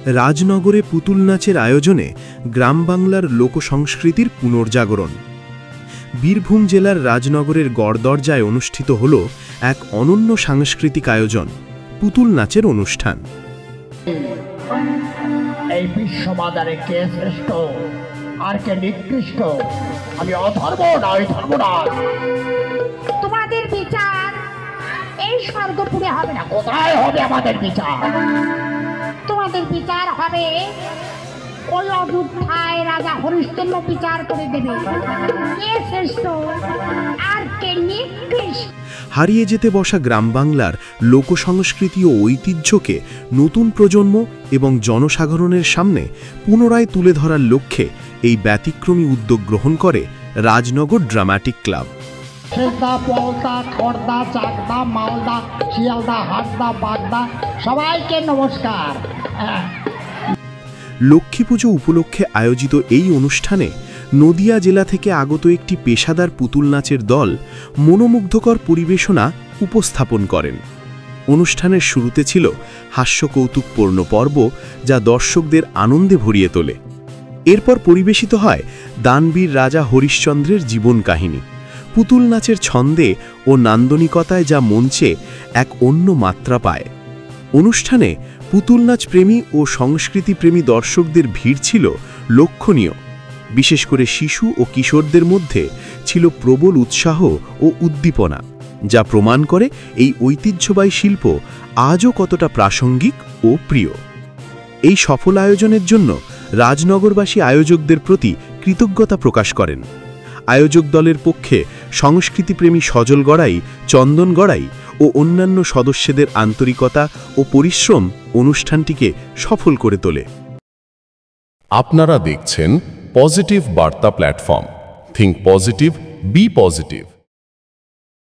রাজনগরে পুতুল নাচের আয়োজনে গ্রাম বাংলার লোকসংস্কৃতির পুনর্জাগরণ। বীরভূম জেলার রাজনগরের গড়দরজায় অনুষ্ঠিত হল এক অনন্য সাংস্কৃতিক আয়োজন, পুতুল নাচের অনুষ্ঠান। এই বিশ্ববাজারে কে শ্রেষ্ঠ আর কে নিকৃষ্ট, আমি অধর্ম নয় ধর্মরাজ। তোমাদের বিচার এই স্বর্গপুরে হবে না। কোথায় হবে আমাদের বিচার? তোমাদের বিচার হবে ওই অযোধ্যায় রাজা হরিশ্চন্দ্র বিচার করে দেবে কে শ্রেষ্ঠ আর কে নিকৃষ্ট। হারিয়ে যেতে বসা গ্রাম বাংলার লোকসংস্কৃতি ও ঐতিহ্যকে নতুন প্রজন্ম এবং জনসাধারণের সামনে পুনরায় তুলে ধরার লক্ষ্যে এই ব্যতিক্রমী উদ্যোগ গ্রহণ করে রাজনগর ড্রামাটিক ক্লাব। সেজদা, পলতা, খড়দা, চাকদা, মালদা, শিয়ালদা, হাটদা, বাগদা, সবাইকে নমস্কার। লক্ষ্মী পুজো উপলক্ষে আয়োজিত এই অনুষ্ঠানে নদিয়া জেলা থেকে আগত একটি পেশাদার পুতুল নাচের দল মনোমুগ্ধকর পরিবেশনা উপস্থাপন করেন। অনুষ্ঠানের শুরুতে ছিল হাস্যকৌতুকপূর্ণ পর্ব, যা দর্শকদের আনন্দে ভরিয়ে তোলে। এরপর পরিবেশিত হয় দানবীর রাজা হরিশ্চন্দ্রের জীবন কাহিনী। পুতুল নাচের ছন্দে ও নান্দনিকতায় যা মঞ্চে এক অন্য মাত্রা পায়। অনুষ্ঠানে পুতুল নাচ প্রেমী ও সংস্কৃতিপ্রেমী দর্শকদের ভিড় ছিল লক্ষণীয়। বিশেষ করে শিশু ও কিশোরদের মধ্যে ছিল প্রবল উৎসাহ ও উদ্দীপনা, যা প্রমাণ করে এই ঐতিহ্যবাহী শিল্প আজও কতটা প্রাসঙ্গিক ও প্রিয়। এই সফল আয়োজনের জন্য রাজনগরবাসী আয়োজকদের প্রতি কৃতজ্ঞতা প্রকাশ করেন। আয়োজক দলের পক্ষে সংস্কৃতিপ্রেমী সজল গড়াই, চন্দন গড়াই ও অন্যান্য সদস্যদের আন্তরিকতা ও পরিশ্রম অনুষ্ঠানটিকে সফল করে তোলে। আপনারা দেখছেন পজিটিভ বার্তা platform. Think positive, be positive.